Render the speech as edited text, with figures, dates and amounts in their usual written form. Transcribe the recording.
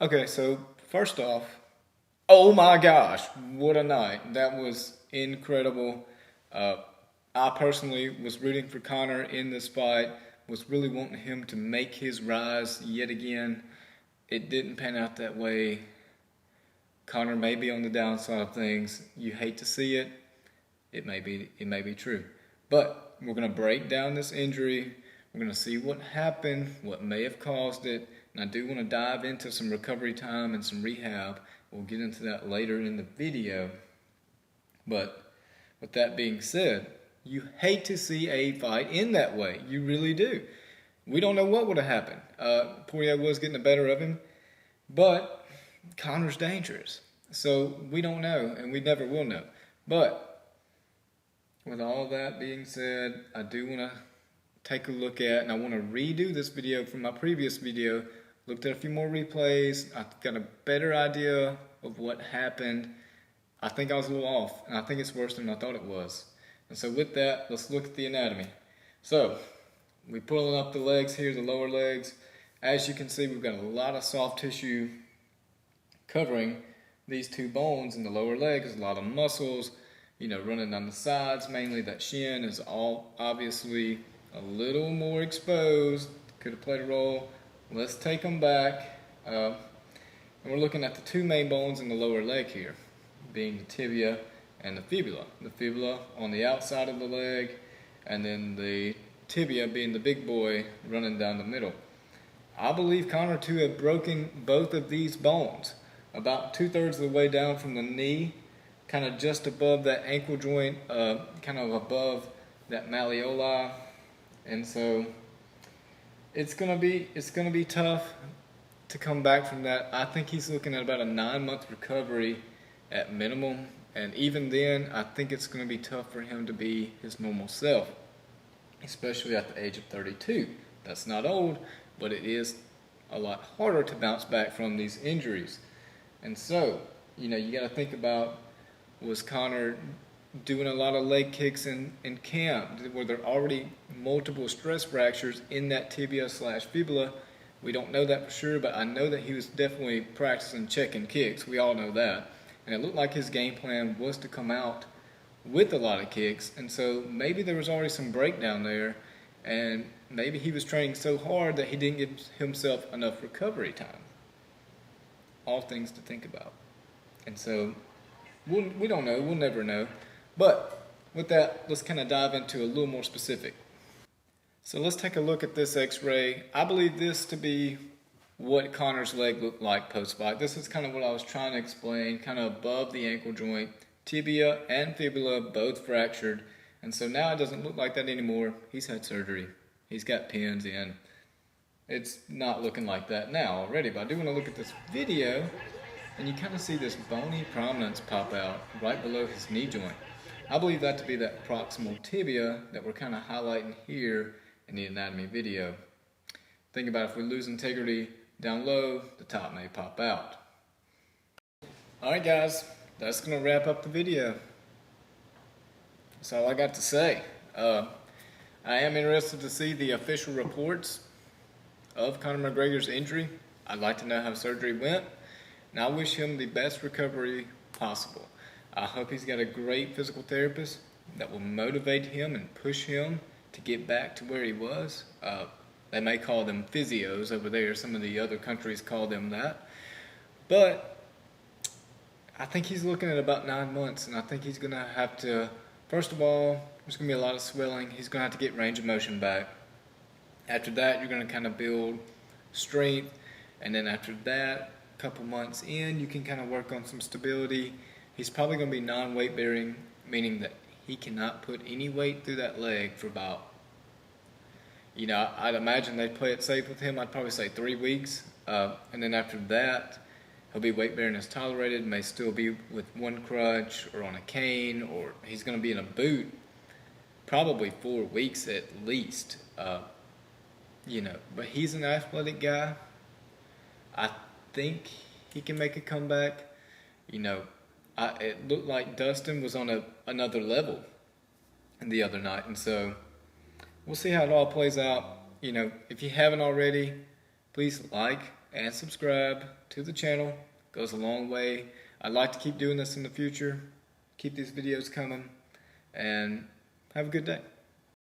Okay, so first off, oh my gosh, what a night. That was incredible. Uh, I personally was rooting for Conor in this fight, was really wanting him to make his rise yet again. It didn't pan out that way. Conor may be on the downside of things. You hate to see it. It may be true. But we're going to break down this injury. We're going to see what happened, what may have caused it, and I do want to dive into some recovery time and some rehab. We'll get into that later in the video. But with that being said, you hate to see a fight end that way. You really do. We don't know what would have happened. Poirier was getting the better of him, but Conor's dangerous. So we don't know, and we never will know. But with all that being said, I do want to take a look at, and I want to redo this video from my previous video. Looked at a few more replays. I got a better idea of what happened. I think I was a little off, and I think it's worse than I thought it was. And so with that, let's look at the anatomy. So, we pulling up the legs here, the lower legs. As you can see, we've got a lot of soft tissue covering these two bones in the lower legs, a lot of muscles, running down the sides. Mainly that shin is all obviously a little more exposed. Could have played a role. Let's take them back. And we're looking at the two main bones in the lower leg here, being the tibia and the fibula. The fibula on the outside of the leg, and then the tibia being the big boy running down the middle. I believe Conor to have broken both of these bones about 2/3 of the way down from the knee, kind of just above that ankle joint, kind of above that malleoli. And so it's gonna be tough to come back from that. I think he's looking at about a 9-month recovery at minimum, and even then I think it's gonna be tough for him to be his normal self, especially at the age of 32. That's not old, but it is a lot harder to bounce back from these injuries. And so, you got to think about, was Conor doing a lot of leg kicks in camp? Were there already multiple stress fractures in that tibia/fibula? We don't know that for sure, but I know that he was definitely practicing checking kicks. We all know that. And it looked like his game plan was to come out with a lot of kicks, and so maybe there was already some breakdown there, and maybe he was training so hard that he didn't give himself enough recovery time. All things to think about. And so we don't know, we'll never know. But with that, let's kind of dive into a little more specific. So let's take a look at this x-ray. I believe this to be what Conor's leg looked like post-fight. This is kind of what I was trying to explain, kind of above the ankle joint. Tibia and fibula both fractured, and so now it doesn't look like that anymore. He's had surgery. He's got pins in. It's not looking like that now already, but I do want to look at this video, and you kind of see this bony prominence pop out right below his knee joint. I believe that to be that proximal tibia that we're kind of highlighting here in the anatomy video. Think about if we lose integrity down low, the top may pop out. Alright guys, that's going to wrap up the video. That's all I got to say. I am interested to see the official reports of Conor McGregor's injury. I'd like to know how surgery went, and I wish him the best recovery possible. I hope he's got a great physical therapist that will motivate him and push him to get back to where he was. They may call them physios over there. Some of the other countries call them that. But I think he's looking at about 9 months, and I think he's going to have to, first of all, there's going to be a lot of swelling. He's going to have to get range of motion back. After that, you're going to kind of build strength, and then after that, a couple months in, you can kind of work on some stability. He's probably going to be non-weight bearing, meaning that he cannot put any weight through that leg for about, I'd imagine they'd play it safe with him. I'd probably say 3 weeks, and then after that, he'll be weight bearing as tolerated, may still be with one crutch or on a cane, or he's going to be in a boot probably 4 weeks at least. But he's an athletic guy. I think he can make a comeback. It looked like Dustin was on another level the other night, and so we'll see how it all plays out. If you haven't already, please like, and subscribe to the channel. Goes a long way. I'd like to keep doing this in the future. Keep these videos coming, and have a good day.